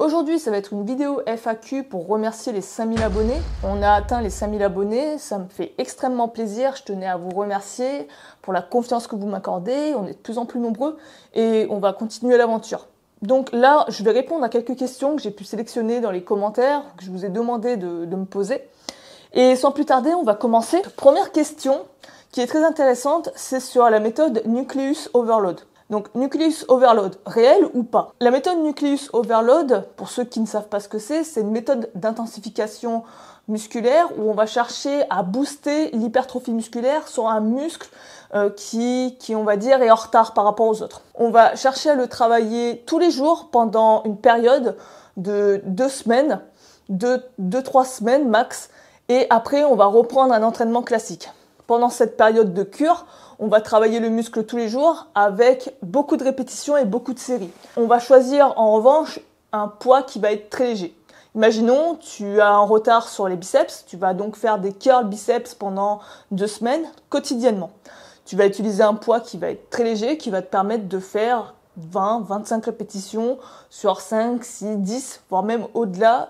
Aujourd'hui, ça va être une vidéo FAQ pour remercier les 5000 abonnés. On a atteint les 5000 abonnés, ça me fait extrêmement plaisir. Je tenais à vous remercier pour la confiance que vous m'accordez. On est de plus en plus nombreux et on va continuer l'aventure. Donc là, je vais répondre à quelques questions que j'ai pu sélectionner dans les commentaires, que je vous ai demandé de me poser. Et sans plus tarder, on va commencer. Première question qui est très intéressante, c'est sur la méthode Nucleus Overload. Donc, Nucleus Overload, réel ou pas? La méthode Nucleus Overload, pour ceux qui ne savent pas ce que c'est une méthode d'intensification musculaire où on va chercher à booster l'hypertrophie musculaire sur un muscle qui, on va dire, est en retard par rapport aux autres. On va chercher à le travailler tous les jours pendant une période de 2 semaines, 2-3 semaines max, et après, on va reprendre un entraînement classique. Pendant cette période de cure, on va travailler le muscle tous les jours avec beaucoup de répétitions et beaucoup de séries. On va choisir en revanche un poids qui va être très léger. Imaginons, tu as un retard sur les biceps, tu vas donc faire des curls biceps pendant 2 semaines quotidiennement. Tu vas utiliser un poids qui va être très léger, qui va te permettre de faire 20-25 répétitions sur 5, 6, 10, voire même au-delà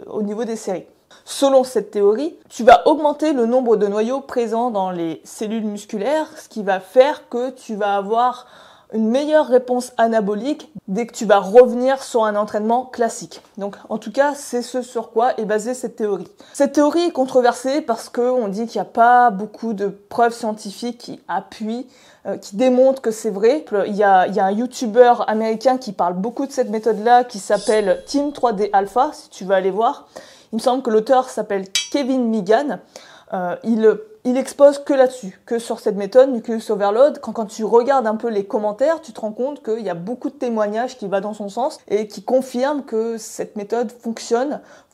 au niveau des séries. Selon cette théorie, tu vas augmenter le nombre de noyaux présents dans les cellules musculaires, ce qui va faire que tu vas avoir une meilleure réponse anabolique dès que tu vas revenir sur un entraînement classique. Donc, en tout cas, c'est ce sur quoi est basée cette théorie. Cette théorie est controversée parce qu'on dit qu'il n'y a pas beaucoup de preuves scientifiques qui appuient, qui démontrent que c'est vrai. Il y a un YouTuber américain qui parle beaucoup de cette méthode-là, qui s'appelle Team 3D Alpha, si tu veux aller voir. Il me semble que l'auteur s'appelle Kevin Meegan. Il expose que là-dessus, que sur cette méthode Nucleus Overload. Quand tu regardes un peu les commentaires, tu te rends compte qu'il y a beaucoup de témoignages qui vont dans son sens et qui confirment que cette méthode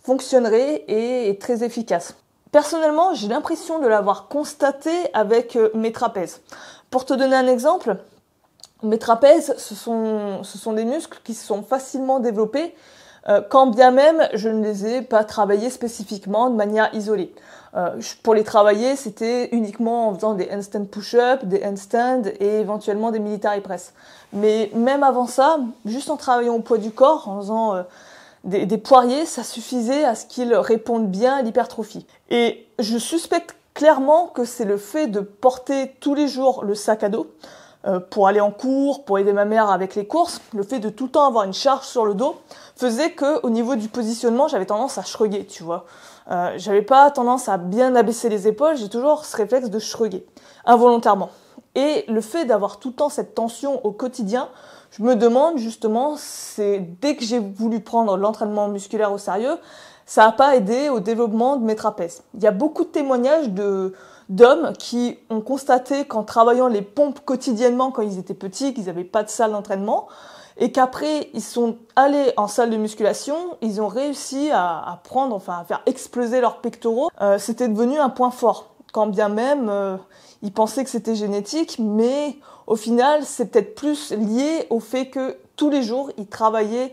fonctionnerait et est très efficace. Personnellement, j'ai l'impression de l'avoir constaté avec mes trapèzes. Pour te donner un exemple, mes trapèzes, ce sont des muscles qui sont facilement développés, quand bien même je ne les ai pas travaillés spécifiquement de manière isolée. Pour les travailler, c'était uniquement en faisant des handstand push-up, des handstands et éventuellement des military press. Mais même avant ça, juste en travaillant au poids du corps, en faisant des poiriers, ça suffisait à ce qu'ils répondent bien à l'hypertrophie. Et je suspecte clairement que c'est le fait de porter tous les jours le sac à dos, pour aller en cours, pour aider ma mère avec les courses, le fait de tout le temps avoir une charge sur le dos faisait que au niveau du positionnement, j'avais tendance à shrugger, tu vois. J'avais pas tendance à bien abaisser les épaules, j'ai toujours ce réflexe de shrugger, involontairement. Et le fait d'avoir tout le temps cette tension au quotidien, je me demande justement, c'est dès que j'ai voulu prendre l'entraînement musculaire au sérieux, ça n'a pas aidé au développement de mes trapèzes. Il y a beaucoup de témoignages d'hommes qui ont constaté qu'en travaillant les pompes quotidiennement quand ils étaient petits, qu'ils n'avaient pas de salle d'entraînement, et qu'après ils sont allés en salle de musculation, ils ont réussi à faire exploser leurs pectoraux. C'était devenu un point fort, quand bien même ils pensaient que c'était génétique, mais au final c'est peut-être plus lié au fait que tous les jours ils travaillaient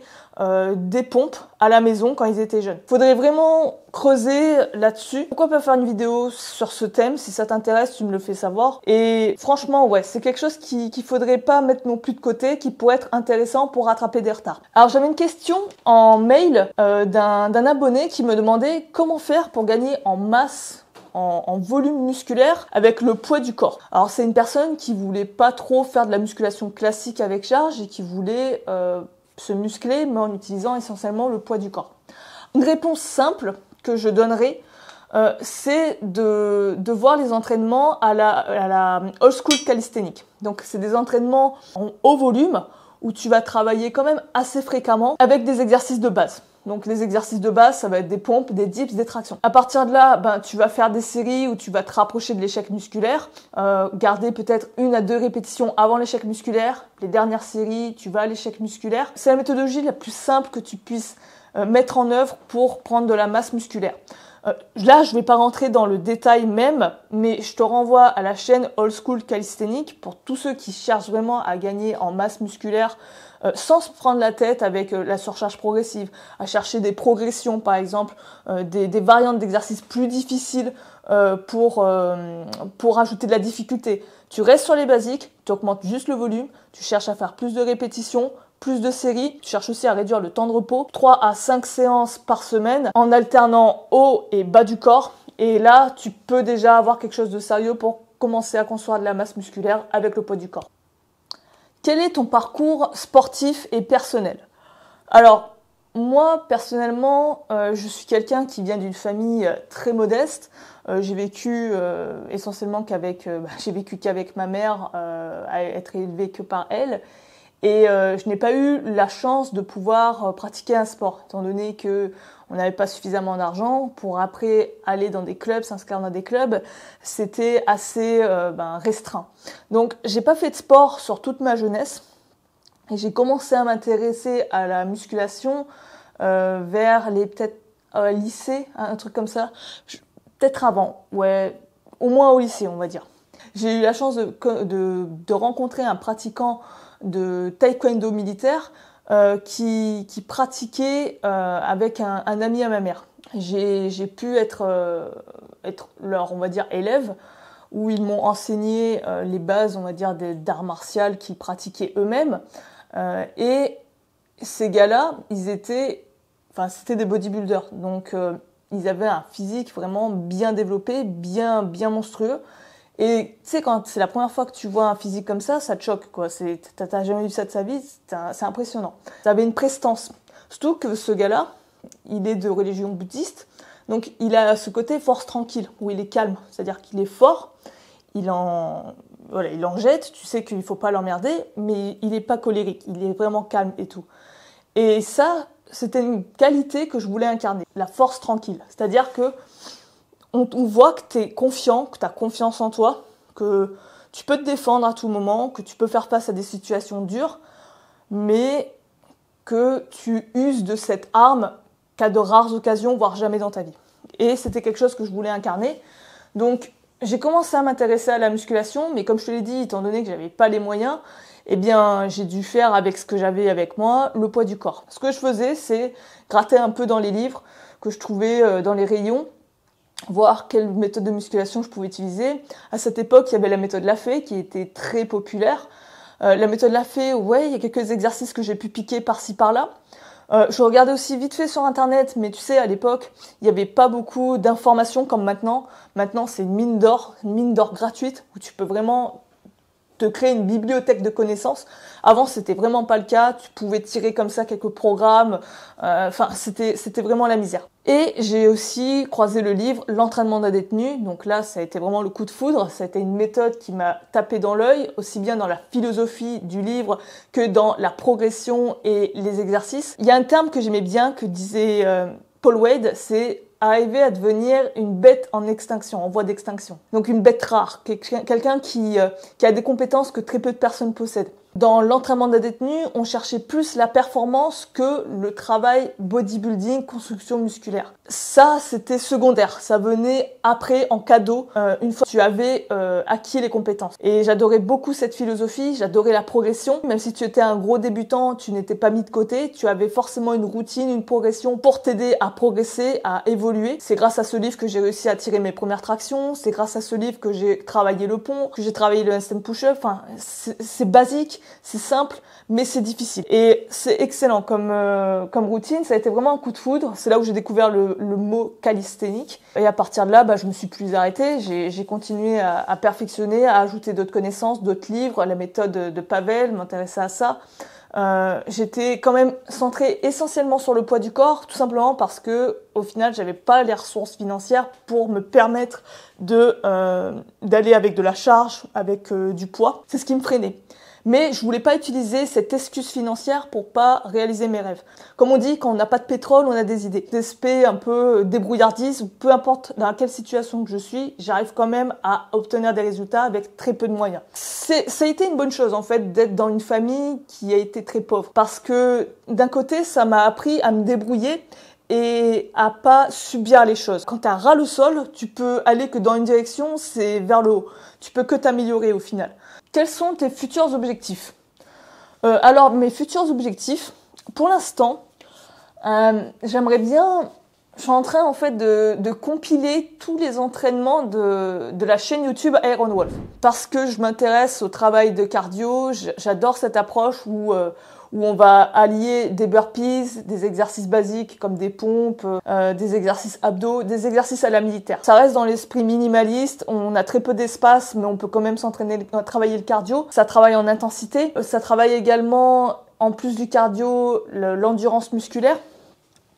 des pompes à la maison quand ils étaient jeunes. Faudrait vraiment creuser là-dessus. Pourquoi pas faire une vidéo sur ce thème? Si ça t'intéresse, tu me le fais savoir. Et franchement, ouais, c'est quelque chose qu'il faudrait pas mettre non plus de côté, qui pourrait être intéressant pour rattraper des retards. Alors j'avais une question en mail d'un abonné qui me demandait comment faire pour gagner en masse, en volume musculaire avec le poids du corps. Alors c'est une personne qui voulait pas trop faire de la musculation classique avec charge et qui voulait se muscler mais en utilisant essentiellement le poids du corps. Une réponse simple que je donnerai, c'est de voir les entraînements à la old school calisthenics. Donc c'est des entraînements en haut volume où tu vas travailler quand même assez fréquemment avec des exercices de base. Donc les exercices de base, ça va être des pompes, des dips, des tractions. À partir de là, tu vas faire des séries où tu vas te rapprocher de l'échec musculaire, garder peut-être 1 à 2 répétitions avant l'échec musculaire. Les dernières séries, tu vas à l'échec musculaire. C'est la méthodologie la plus simple que tu puisses mettre en œuvre pour prendre de la masse musculaire. Là, je ne vais pas rentrer dans le détail même, mais je te renvoie à la chaîne Old School Calisthenics pour tous ceux qui cherchent vraiment à gagner en masse musculaire sans se prendre la tête avec la surcharge progressive, à chercher des progressions par exemple, des variantes d'exercices plus difficiles pour ajouter de la difficulté. Tu restes sur les basiques, tu augmentes juste le volume, tu cherches à faire plus de répétitions, plus de séries. Tu cherches aussi à réduire le temps de repos. 3 à 5 séances par semaine en alternant haut et bas du corps. Et là, tu peux déjà avoir quelque chose de sérieux pour commencer à construire de la masse musculaire avec le poids du corps. Quel est ton parcours sportif et personnel? Alors, moi, personnellement, je suis quelqu'un qui vient d'une famille très modeste. J'ai vécu essentiellement j'ai vécu qu'avec ma mère, à être élevée que par elle. Et je n'ai pas eu la chance de pouvoir pratiquer un sport, étant donné que on n'avait pas suffisamment d'argent pour après aller dans des clubs, s'inscrire dans des clubs. C'était assez restreint. Donc, j'ai pas fait de sport sur toute ma jeunesse. Et j'ai commencé à m'intéresser à la musculation vers les peut-être lycée, un truc comme ça. Peut-être avant, ouais, au moins au lycée, on va dire. J'ai eu la chance de rencontrer un pratiquant de taekwondo militaire qui pratiquait avec un ami à ma mère. J'ai pu être leur, on va dire, élève, où ils m'ont enseigné les bases, on va dire, d'arts martiaux qu'ils pratiquaient eux-mêmes. Et ces gars-là, c'était des bodybuilders. Donc, ils avaient un physique vraiment bien développé, bien monstrueux. Et tu sais, quand c'est la première fois que tu vois un physique comme ça te choque, quoi. T'as jamais vu ça de sa vie, c'est impressionnant. Ça avait une prestance. Surtout que ce gars-là, il est de religion bouddhiste. Donc, il a ce côté force tranquille, où il est calme. C'est-à-dire qu'il est fort, il en jette, tu sais qu'il ne faut pas l'emmerder, mais il n'est pas colérique, il est vraiment calme et tout. Et ça, c'était une qualité que je voulais incarner, la force tranquille. C'est-à-dire que on voit que tu es confiant, que tu as confiance en toi, que tu peux te défendre à tout moment, que tu peux faire face à des situations dures, mais que tu uses de cette arme qu'à de rares occasions, voire jamais dans ta vie. Et c'était quelque chose que je voulais incarner. Donc, j'ai commencé à m'intéresser à la musculation, mais comme je te l'ai dit, étant donné que j'avais pas les moyens, eh bien, j'ai dû faire avec ce que j'avais avec moi, le poids du corps. Ce que je faisais, c'est gratter un peu dans les livres que je trouvais dans les rayons, voir quelle méthode de musculation je pouvais utiliser. À cette époque, il y avait la méthode Lafay qui était très populaire. La méthode Lafay, ouais, il y a quelques exercices que j'ai pu piquer par-ci par-là. Je regardais aussi vite fait sur internet, mais tu sais, à l'époque, il n'y avait pas beaucoup d'informations comme maintenant. Maintenant, c'est une mine d'or gratuite, où tu peux vraiment te créer une bibliothèque de connaissances. Avant, c'était vraiment pas le cas. Tu pouvais tirer comme ça quelques programmes. C'était vraiment la misère. Et j'ai aussi croisé le livre L'entraînement d'un détenu. Donc là, ça a été vraiment le coup de foudre. Ça a été une méthode qui m'a tapé dans l'œil, aussi bien dans la philosophie du livre que dans la progression et les exercices. Il y a un terme que j'aimais bien, que disait Paul Wade, c'est arriver à devenir une bête en extinction, en voie d'extinction. Donc une bête rare, quelqu'un qui a des compétences que très peu de personnes possèdent. Dans l'entraînement d'un détenu, on cherchait plus la performance que le travail bodybuilding, construction musculaire. Ça, c'était secondaire. Ça venait après, en cadeau, une fois que tu avais acquis les compétences. Et j'adorais beaucoup cette philosophie, j'adorais la progression. Même si tu étais un gros débutant, tu n'étais pas mis de côté, tu avais forcément une routine, une progression pour t'aider à progresser, à évoluer. C'est grâce à ce livre que j'ai réussi à tirer mes premières tractions, c'est grâce à ce livre que j'ai travaillé le pont, que j'ai travaillé le handstand push-up. Enfin, c'est basique. C'est simple, mais c'est difficile. Et c'est excellent comme routine. Ça a été vraiment un coup de foudre. C'est là où j'ai découvert le mot calisthénique. Et à partir de là, je me suis plus arrêtée. J'ai continué à perfectionner, à ajouter d'autres connaissances, d'autres livres, la méthode de Pavel, m'intéresser à ça. J'étais quand même centrée essentiellement sur le poids du corps, tout simplement parce que au final, j'avais pas les ressources financières pour me permettre d'aller avec de la charge, avec du poids. C'est ce qui me freinait. Mais je voulais pas utiliser cette excuse financière pour pas réaliser mes rêves. Comme on dit, quand on n'a pas de pétrole, on a des idées. D'aspect un peu débrouillardise, ou peu importe dans quelle situation que je suis, j'arrive quand même à obtenir des résultats avec très peu de moyens. Ça a été une bonne chose en fait d'être dans une famille qui a été très pauvre. Parce que d'un côté, ça m'a appris à me débrouiller et à pas subir les choses. Quand t'as ras le sol, tu peux aller que dans une direction, c'est vers le haut. Tu peux que t'améliorer au final. Quels sont tes futurs objectifs? Alors, mes futurs objectifs, pour l'instant, j'aimerais bien... Je suis en train, en fait, de compiler tous les entraînements de la chaîne YouTube Iron Wolf. Parce que je m'intéresse au travail de cardio, j'adore cette approche où où on va allier des burpees, des exercices basiques comme des pompes, des exercices abdos, des exercices à la militaire. Ça reste dans l'esprit minimaliste, on a très peu d'espace, mais on peut quand même s'entraîner, travailler le cardio. Ça travaille en intensité, ça travaille également, en plus du cardio, l'endurance musculaire.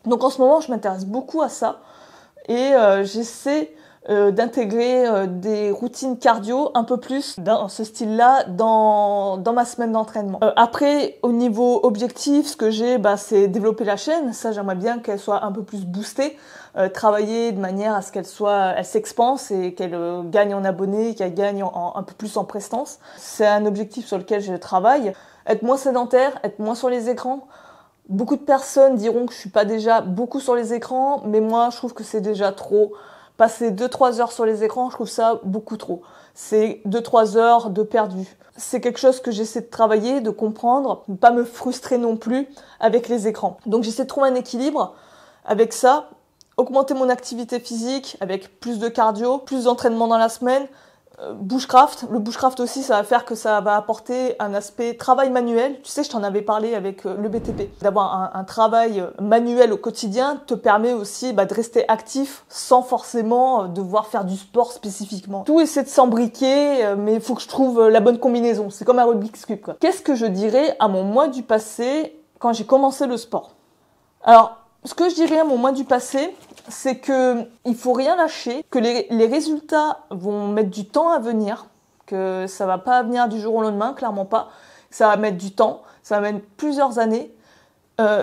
Donc en ce moment, je m'intéresse beaucoup à ça et j'essaie d'intégrer des routines cardio un peu plus dans ce style-là dans ma semaine d'entraînement. Après, au niveau objectif, ce que j'ai, c'est développer la chaîne. Ça, j'aimerais bien qu'elle soit un peu plus boostée, travailler de manière à ce elle s'expanse et qu'elle gagne en abonnés, qu'elle gagne un peu plus en prestance. C'est un objectif sur lequel je travaille. Être moins sédentaire, être moins sur les écrans. Beaucoup de personnes diront que je suis pas déjà beaucoup sur les écrans, mais moi, je trouve que c'est déjà trop. Passer 2-3 heures sur les écrans, je trouve ça beaucoup trop. C'est 2-3 heures de perdu. C'est quelque chose que j'essaie de travailler, de comprendre, ne pas me frustrer non plus avec les écrans. Donc j'essaie de trouver un équilibre avec ça, augmenter mon activité physique avec plus de cardio, plus d'entraînement dans la semaine, bushcraft. Le bushcraft aussi, ça va faire que ça va apporter un aspect travail manuel. Tu sais, je t'en avais parlé avec le BTP. D'avoir un travail manuel au quotidien te permet aussi de rester actif sans forcément devoir faire du sport spécifiquement. Tout essaie de s'embriquer, mais il faut que je trouve la bonne combinaison. C'est comme un Rubik's Cube, quoi. Qu'est-ce que je dirais à mon moi du passé quand j'ai commencé le sport? Alors, ce que je dirais à mon moi du passé, c'est que il faut rien lâcher, que les résultats vont mettre du temps à venir, que ça va pas venir du jour au lendemain, clairement pas. Ça va mettre du temps, ça va mettre plusieurs années,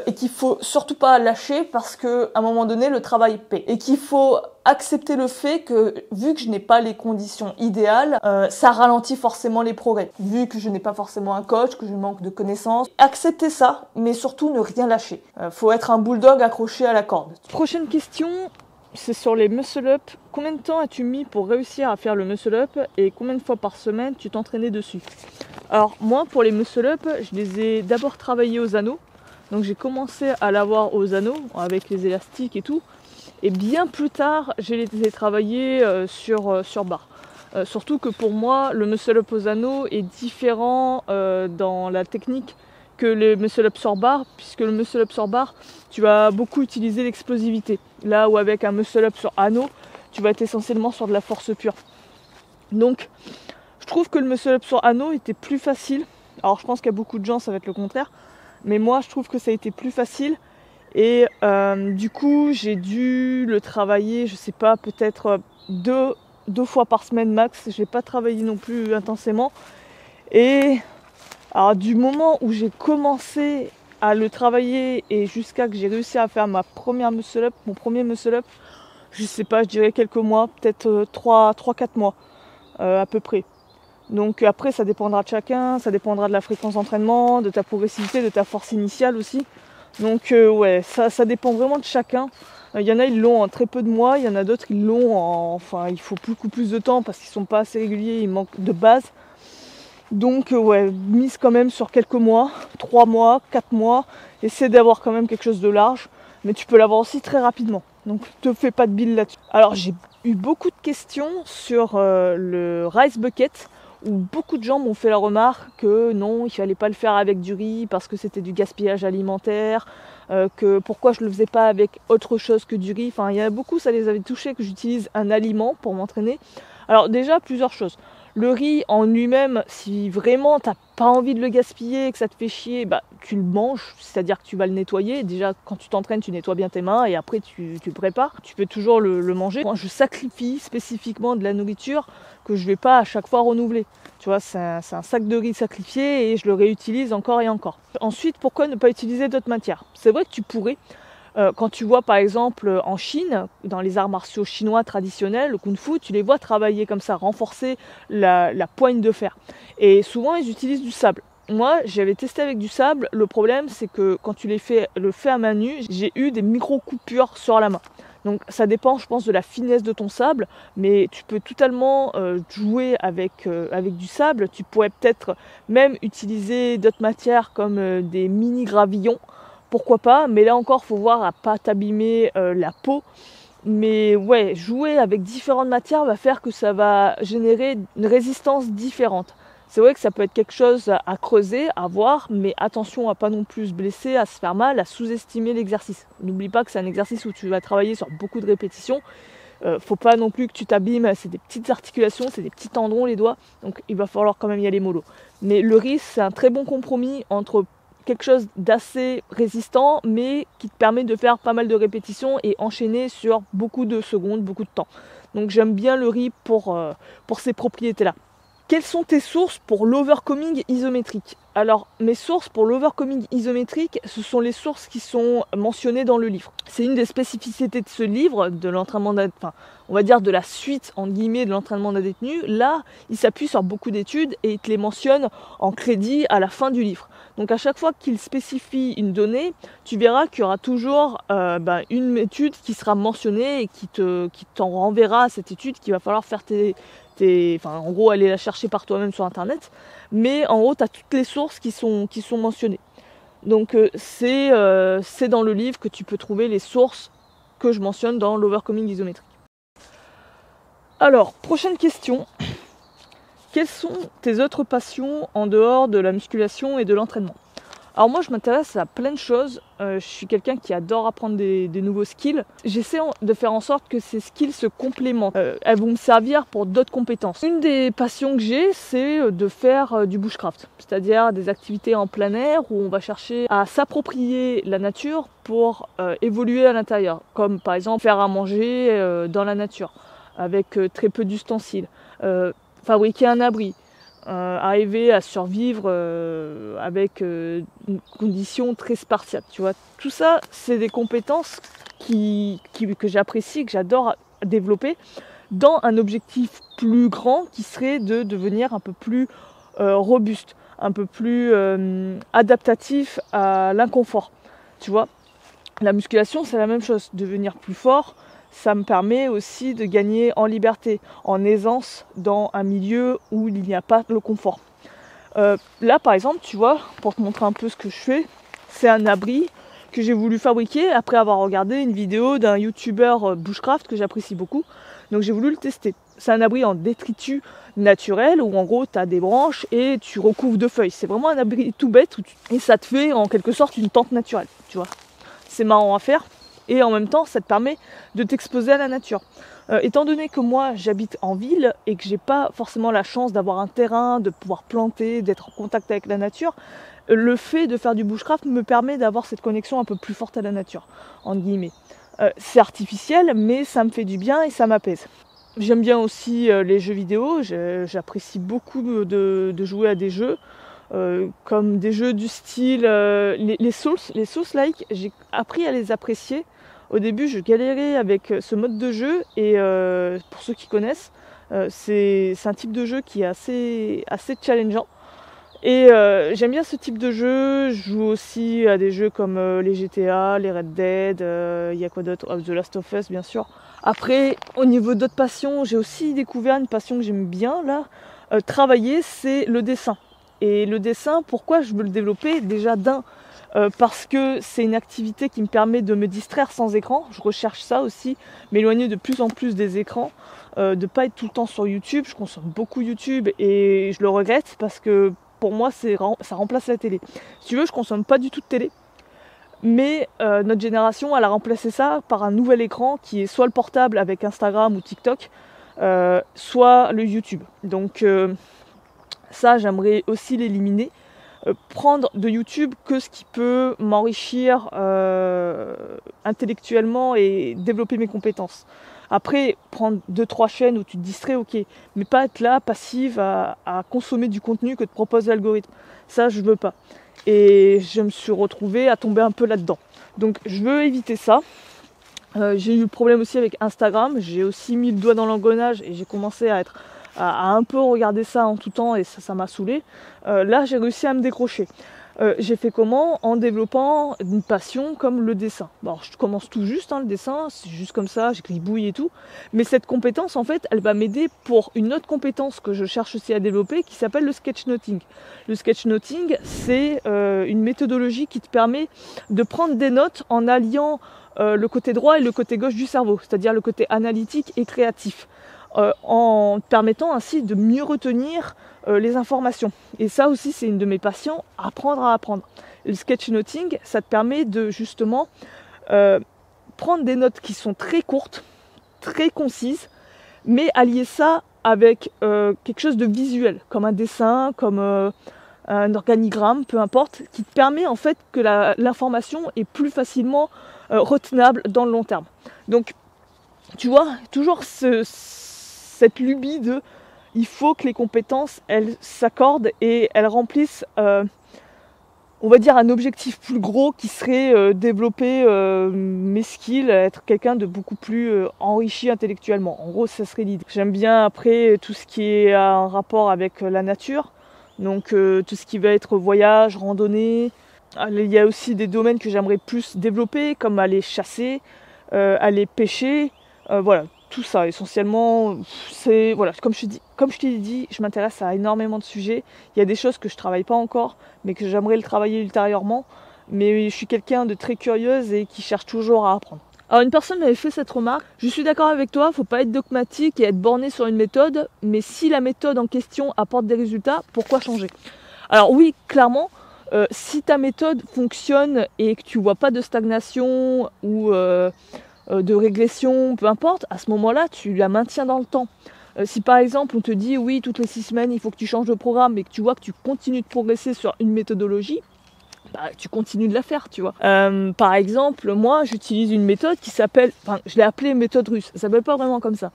et qu'il faut surtout pas lâcher parce que à un moment donné le travail paie et qu'il faut accepter le fait que vu que je n'ai pas les conditions idéales, ça ralentit forcément les progrès. Vu que je n'ai pas forcément un coach, que je manque de connaissances, accepter ça, mais surtout ne rien lâcher. Faut être un bulldog accroché à la corde. Prochaine question, c'est sur les muscle-up. Combien de temps as-tu mis pour réussir à faire le muscle-up et combien de fois par semaine tu t'entraînais dessus? Alors moi, pour les muscle-up, je les ai d'abord travaillés aux anneaux. Donc j'ai commencé à l'avoir aux anneaux, avec les élastiques et tout. Et bien plus tard, je les ai travaillés sur barre. Surtout que pour moi, le muscle-up aux anneaux est différent dans la technique que le muscle-up sur barre, puisque le muscle-up sur barre, tu vas beaucoup utiliser l'explosivité. Là où avec un muscle-up sur anneau, tu vas être essentiellement sur de la force pure. Donc, je trouve que le muscle-up sur anneau était plus facile. Alors je pense qu'il y a beaucoup de gens, ça va être le contraire. Mais moi, je trouve que ça a été plus facile. Et du coup, j'ai dû le travailler, je sais pas, peut-être deux fois par semaine max. Je n'ai pas travaillé non plus intensément. Et alors, du moment où j'ai commencé à le travailler et jusqu'à que j'ai réussi à faire ma première muscle-up, mon premier muscle-up, je sais pas, je dirais quelques mois, peut-être 3-4 mois à peu près. Donc après, ça dépendra de chacun, ça dépendra de la fréquence d'entraînement, de ta progressivité, de ta force initiale aussi. Donc ouais, ça dépend vraiment de chacun. Il y en a, ils l'ont en très peu de mois, il y en a d'autres, ils l'ont enfin, il faut beaucoup plus de temps parce qu'ils sont pas assez réguliers, ils manquent de base. Donc ouais, mise quand même sur quelques mois, 3 mois, 4 mois, essaie d'avoir quand même quelque chose de large, mais tu peux l'avoir aussi très rapidement. Donc te fais pas de bile là-dessus. Alors j'ai eu beaucoup de questions sur le rice bucket, où beaucoup de gens m'ont fait la remarque que non, il fallait pas le faire avec du riz parce que c'était du gaspillage alimentaire, que pourquoi je le faisais pas avec autre chose que du riz. Enfin, il y en a beaucoup, ça les avait touchés que j'utilise un aliment pour m'entraîner. Alors déjà, plusieurs choses. Le riz en lui-même, si vraiment t'as pas envie de le gaspiller, que ça te fait chier, tu le manges, c'est-à-dire que tu vas le nettoyer. Déjà, quand tu t'entraînes, tu nettoies bien tes mains et après tu le prépares. Tu peux toujours le manger. Moi, je sacrifie spécifiquement de la nourriture que je vais pas à chaque fois renouveler. Tu vois, c'est un sac de riz sacrifié et je le réutilise encore et encore. Ensuite, pourquoi ne pas utiliser d'autres matières? C'est vrai que tu pourrais. Quand tu vois par exemple en Chine, dans les arts martiaux chinois traditionnels, le kung-fu, tu les vois travailler comme ça, renforcer la poigne de fer. Et souvent ils utilisent du sable. Moi j'avais testé avec du sable, le problème c'est que quand tu le fais à main nue, j'ai eu des micro-coupures sur la main. Donc ça dépend je pense de la finesse de ton sable, mais tu peux totalement jouer avec du sable. Tu pourrais peut-être même utiliser d'autres matières comme des mini-gravillons. Pourquoi pas, mais là encore, faut voir à pas t'abîmer la peau. Mais ouais, jouer avec différentes matières va faire que ça va générer une résistance différente. C'est vrai que ça peut être quelque chose à creuser, à voir, mais attention à pas non plus se blesser, à se faire mal, à sous-estimer l'exercice. N'oublie pas que c'est un exercice où tu vas travailler sur beaucoup de répétitions. Faut pas non plus que tu t'abîmes, c'est des petites articulations, c'est des petits tendons les doigts, donc il va falloir quand même y aller mollo. Mais le RIS, c'est un très bon compromis entre quelque chose d'assez résistant, mais qui te permet de faire pas mal de répétitions et enchaîner sur beaucoup de secondes, beaucoup de temps. Donc j'aime bien le RIS pour ces propriétés-là. Quelles sont tes sources pour l'overcoming isométrique? Alors, mes sources pour l'overcoming isométrique, ce sont les sources qui sont mentionnées dans le livre. C'est une des spécificités de ce livre, de l'entraînement on va dire de la suite, entre guillemets, de l'entraînement d'un détenu. Là, il s'appuie sur beaucoup d'études et il te les mentionne en crédit à la fin du livre. Donc à chaque fois qu'il spécifie une donnée, tu verras qu'il y aura toujours une étude qui sera mentionnée et qui t'en renverra à cette étude qu'il va falloir faire en gros aller la chercher par toi-même sur internet, mais en gros tu as toutes les sources qui sont mentionnées. Donc c'est dans le livre que tu peux trouver les sources que je mentionne dans l'overcoming isométrique. Alors, prochaine question. Quelles sont tes autres passions en dehors de la musculation et de l'entraînement? Alors moi je m'intéresse à plein de choses, je suis quelqu'un qui adore apprendre des nouveaux skills. J'essaie de faire en sorte que ces skills se complémentent, elles vont me servir pour d'autres compétences. Une des passions que j'ai, c'est de faire du bushcraft, c'est-à-dire des activités en plein air où on va chercher à s'approprier la nature pour évoluer à l'intérieur, comme par exemple faire à manger dans la nature, avec très peu d'ustensiles, fabriquer un abri. Arriver à survivre avec une condition très spartiate, tu vois. Tout ça, c'est des compétences que j'apprécie, que j'adore développer dans un objectif plus grand qui serait de devenir un peu plus robuste, un peu plus adaptatif à l'inconfort, tu vois. La musculation, c'est la même chose, devenir plus fort. Ça me permet aussi de gagner en liberté, en aisance dans un milieu où il n'y a pas le confort. Là par exemple, tu vois, pour te montrer un peu ce que je fais, c'est un abri que j'ai voulu fabriquer après avoir regardé une vidéo d'un youtubeur bushcraft que j'apprécie beaucoup. Donc j'ai voulu le tester. C'est un abri en détritus naturel où en gros tu as des branches et tu recouvres de feuilles. C'est vraiment un abri tout bête et ça te fait en quelque sorte une tente naturelle, tu vois. C'est marrant à faire. Et en même temps, ça te permet de t'exposer à la nature. Étant donné que moi, j'habite en ville et que j'ai pas forcément la chance d'avoir un terrain, de pouvoir planter, d'être en contact avec la nature, le fait de faire du bushcraft me permet d'avoir cette connexion un peu plus forte à la nature, entre guillemets. C'est artificiel, mais ça me fait du bien et ça m'apaise. J'aime bien aussi les jeux vidéo, j'apprécie beaucoup de jouer à des jeux. Comme des jeux du style les Souls-like, j'ai appris à les apprécier. Au début, je galérais avec ce mode de jeu et pour ceux qui connaissent, c'est un type de jeu qui est assez challengeant. Et j'aime bien ce type de jeu. Je joue aussi à des jeux comme les GTA, les Red Dead, il y a quoi d'autre? The Last of Us, bien sûr. Après, au niveau d'autres passions, j'ai aussi découvert une passion que j'aime bien là. Travailler, c'est le dessin. Et le dessin, pourquoi je veux le développer? Déjà parce que c'est une activité qui me permet de me distraire sans écran. Je recherche ça aussi, m'éloigner de plus en plus des écrans, de ne pas être tout le temps sur YouTube. Je consomme beaucoup YouTube et je le regrette parce que pour moi, ça remplace la télé. Si tu veux, je consomme pas du tout de télé. Mais notre génération, elle a remplacé ça par un nouvel écran qui est soit le portable avec Instagram ou TikTok, soit le YouTube. Donc ça, j'aimerais aussi l'éliminer. Prendre de YouTube que ce qui peut m'enrichir intellectuellement et développer mes compétences. Après, prendre 2-3 chaînes où tu te distrais, ok, mais pas être là, passive, à consommer du contenu que te propose l'algorithme. Ça, je veux pas. Et je me suis retrouvée à tomber un peu là-dedans. Donc, je veux éviter ça. J'ai eu le problème aussi avec Instagram. J'ai aussi mis le doigt dans l'engrenage et j'ai commencé à un peu regarder ça en tout temps et ça m'a saoulée. Là, j'ai réussi à me décrocher. J'ai fait comment? En développant une passion comme le dessin. Bon, alors, je commence tout juste, le dessin, c'est juste comme ça, j'écribouille et tout. Mais cette compétence, en fait, elle va m'aider pour une autre compétence que je cherche aussi à développer qui s'appelle le sketchnoting. Le sketchnoting, c'est une méthodologie qui te permet de prendre des notes en alliant le côté droit et le côté gauche du cerveau, c'est-à-dire le côté analytique et créatif. en permettant ainsi de mieux retenir les informations. Et ça aussi, c'est une de mes passions, apprendre à apprendre. Et le sketchnoting, ça te permet de justement prendre des notes qui sont très courtes, très concises, mais allier ça avec quelque chose de visuel, comme un dessin, comme un organigramme, peu importe, qui te permet en fait que l'information est plus facilement retenable dans le long terme. Donc, tu vois, toujours cette lubie de il faut que les compétences, elles s'accordent et elles remplissent, on va dire, un objectif plus gros qui serait développer mes skills, être quelqu'un de beaucoup plus enrichi intellectuellement. En gros, ça serait l'idée. J'aime bien après tout ce qui est en rapport avec la nature, donc tout ce qui va être voyage, randonnée. Il y a aussi des domaines que j'aimerais plus développer, comme aller chasser, aller pêcher, voilà. Tout ça, essentiellement, c'est voilà, comme je t'ai dit, je m'intéresse à énormément de sujets. Il y a des choses que je travaille pas encore, mais que j'aimerais le travailler ultérieurement. Mais je suis quelqu'un de très curieuse et qui cherche toujours à apprendre. Alors une personne m'avait fait cette remarque. Je suis d'accord avec toi, faut pas être dogmatique et être borné sur une méthode, mais si la méthode en question apporte des résultats, pourquoi changer? Alors oui, clairement, si ta méthode fonctionne et que tu vois pas de stagnation ou de régression, peu importe, à ce moment-là, tu la maintiens dans le temps. Si par exemple on te dit oui, toutes les 6 semaines il faut que tu changes de programme et que tu vois que tu continues de progresser sur une méthodologie, bah, tu continues de la faire, tu vois. Par exemple, moi j'utilise une méthode qui s'appelle, je l'ai appelée méthode russe, ça s'appelle pas vraiment comme ça.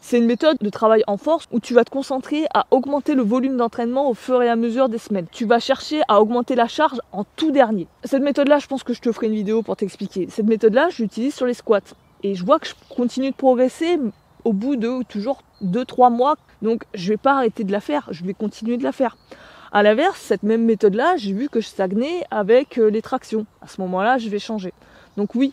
C'est une méthode de travail en force où tu vas te concentrer à augmenter le volume d'entraînement au fur et à mesure des semaines. Tu vas chercher à augmenter la charge en tout dernier. Cette méthode-là, je pense que je te ferai une vidéo pour t'expliquer. Cette méthode-là, je l'utilise sur les squats. Et je vois que je continue de progresser au bout de toujours 2-3 mois. Donc je vais pas arrêter de la faire, je vais continuer de la faire. À l'inverse, cette même méthode-là, j'ai vu que je stagnais avec les tractions. À ce moment-là, je vais changer. Donc oui,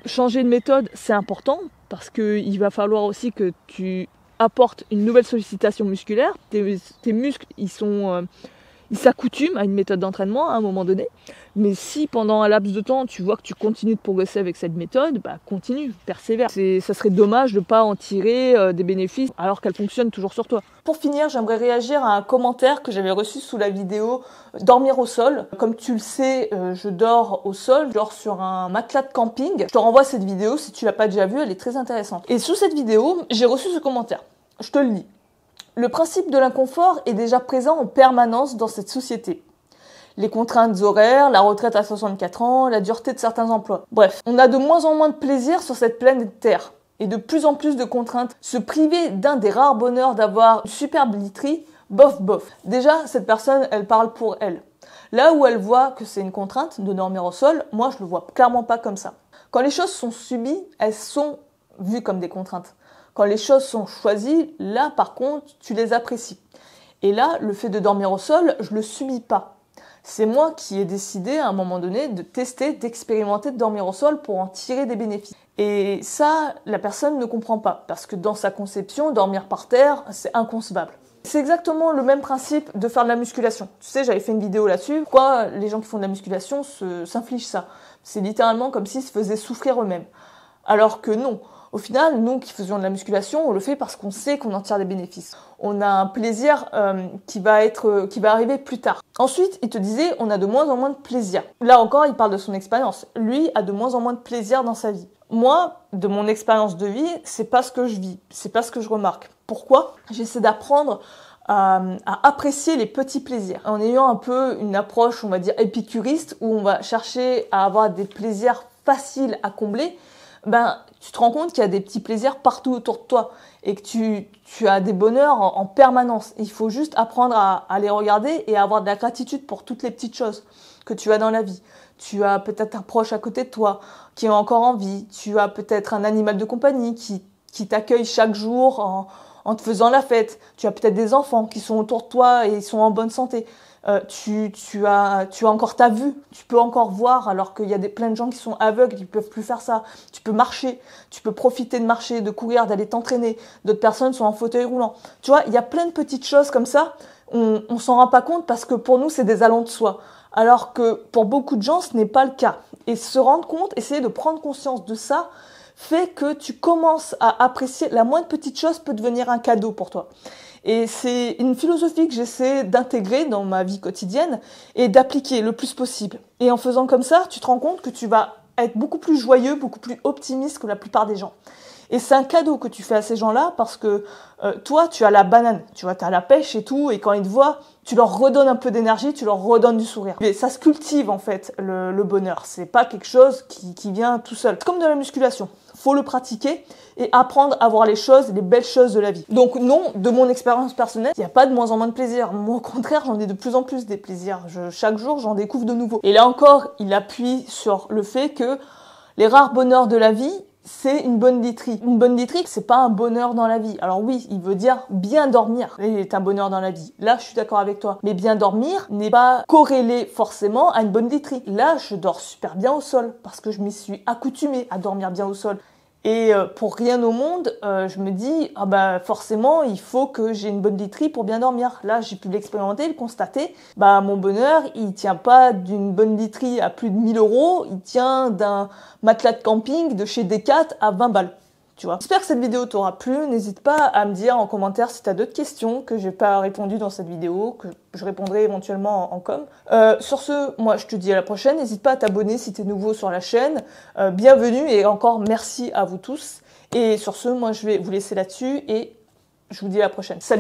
changer de méthode, c'est important parce qu'il va falloir aussi que tu apportes une nouvelle sollicitation musculaire. Tes muscles, ils s'accoutument à une méthode d'entraînement à un moment donné. Mais si pendant un laps de temps, tu vois que tu continues de progresser avec cette méthode, bah continue, persévère. Ça serait dommage de ne pas en tirer des bénéfices alors qu'elle fonctionne toujours sur toi. Pour finir, j'aimerais réagir à un commentaire que j'avais reçu sous la vidéo dormir au sol. Comme tu le sais, je dors au sol, je dors sur un matelas de camping. Je te renvoie cette vidéo si tu l'as pas déjà vue, elle est très intéressante. Et sous cette vidéo, j'ai reçu ce commentaire. Je te le lis. Le principe de l'inconfort est déjà présent en permanence dans cette société. Les contraintes horaires, la retraite à 64 ans, la dureté de certains emplois. Bref, on a de moins en moins de plaisir sur cette planète Terre et de plus en plus de contraintes. Se priver d'un des rares bonheurs d'avoir une superbe literie, bof bof. Déjà, cette personne, elle parle pour elle. Là où elle voit que c'est une contrainte de dormir au sol, moi je le vois clairement pas comme ça. Quand les choses sont subies, elles sont vues comme des contraintes. Quand les choses sont choisies, là par contre, tu les apprécies. Et là, le fait de dormir au sol, je le subis pas. C'est moi qui ai décidé à un moment donné de tester, d'expérimenter de dormir au sol pour en tirer des bénéfices. Et ça, la personne ne comprend pas, parce que dans sa conception, dormir par terre, c'est inconcevable. C'est exactement le même principe de faire de la musculation. Tu sais, j'avais fait une vidéo là-dessus. Pourquoi les gens qui font de la musculation s'infligent ça? C'est littéralement comme s'ils se faisaient souffrir eux-mêmes. Alors que non. Au final, nous qui faisions de la musculation, on le fait parce qu'on sait qu'on en tire des bénéfices. On a un plaisir qui va arriver plus tard. Ensuite, il te disait, on a de moins en moins de plaisir. Là encore, il parle de son expérience. Lui a de moins en moins de plaisir dans sa vie. Moi, de mon expérience de vie, c'est pas ce que je vis, c'est pas ce que je remarque. Pourquoi? J'essaie d'apprendre à apprécier les petits plaisirs, en ayant un peu une approche, on va dire, épicuriste, où on va chercher à avoir des plaisirs faciles à combler. Tu te rends compte qu'il y a des petits plaisirs partout autour de toi et que tu as des bonheurs en permanence. Il faut juste apprendre à les regarder et à avoir de la gratitude pour toutes les petites choses que tu as dans la vie. Tu as peut-être un proche à côté de toi qui est encore en vie. Tu as peut-être un animal de compagnie qui t'accueille chaque jour en te faisant la fête. Tu as peut-être des enfants qui sont autour de toi et ils sont en bonne santé. Tu as encore ta vue, tu peux encore voir alors qu'il y a plein de gens qui sont aveugles, qui ne peuvent plus faire ça. Tu peux marcher, tu peux profiter de marcher, de courir, d'aller t'entraîner. D'autres personnes sont en fauteuil roulant. Tu vois, il y a plein de petites choses comme ça, on s'en rend pas compte parce que pour nous c'est des allants de soi. Alors que pour beaucoup de gens, ce n'est pas le cas. Et se rendre compte, essayer de prendre conscience de ça, fait que tu commences à apprécier la moindre petite chose peut devenir un cadeau pour toi. Et c'est une philosophie que j'essaie d'intégrer dans ma vie quotidienne et d'appliquer le plus possible. Et en faisant comme ça, tu te rends compte que tu vas être beaucoup plus joyeux, beaucoup plus optimiste que la plupart des gens. Et c'est un cadeau que tu fais à ces gens-là parce que toi, tu as la banane, tu vois, tu as la pêche et tout, et quand ils te voient, tu leur redonnes un peu d'énergie, tu leur redonnes du sourire. Mais ça se cultive en fait, le bonheur. C'est pas quelque chose qui vient tout seul. C'est comme de la musculation. Faut le pratiquer et apprendre à voir les choses, les belles choses de la vie. Donc non, de mon expérience personnelle, il n'y a pas de moins en moins de plaisir. Moi, au contraire, j'en ai de plus en plus des plaisirs. Chaque jour, j'en découvre de nouveaux. Et là encore, il appuie sur le fait que les rares bonheurs de la vie, c'est une bonne literie. Une bonne literie, c'est pas un bonheur dans la vie. Alors oui, il veut dire bien dormir est un bonheur dans la vie. Là, je suis d'accord avec toi. Mais bien dormir n'est pas corrélé forcément à une bonne literie. Là, je dors super bien au sol parce que je m'y suis accoutumée à dormir bien au sol. Et pour rien au monde, je me dis, ah bah forcément, il faut que j'ai une bonne literie pour bien dormir. Là, j'ai pu l'expérimenter, le constater. Bah mon bonheur, il tient pas d'une bonne literie à plus de 1000 €, il tient d'un matelas de camping de chez Decat à 20 balles. Tu vois. J'espère que cette vidéo t'aura plu. N'hésite pas à me dire en commentaire si tu as d'autres questions que j'ai pas répondu dans cette vidéo, que je répondrai éventuellement en com. Sur ce, moi je te dis à la prochaine. N'hésite pas à t'abonner si tu es nouveau sur la chaîne. Bienvenue et encore merci à vous tous. Et sur ce, moi je vais vous laisser là-dessus et je vous dis à la prochaine. Salut!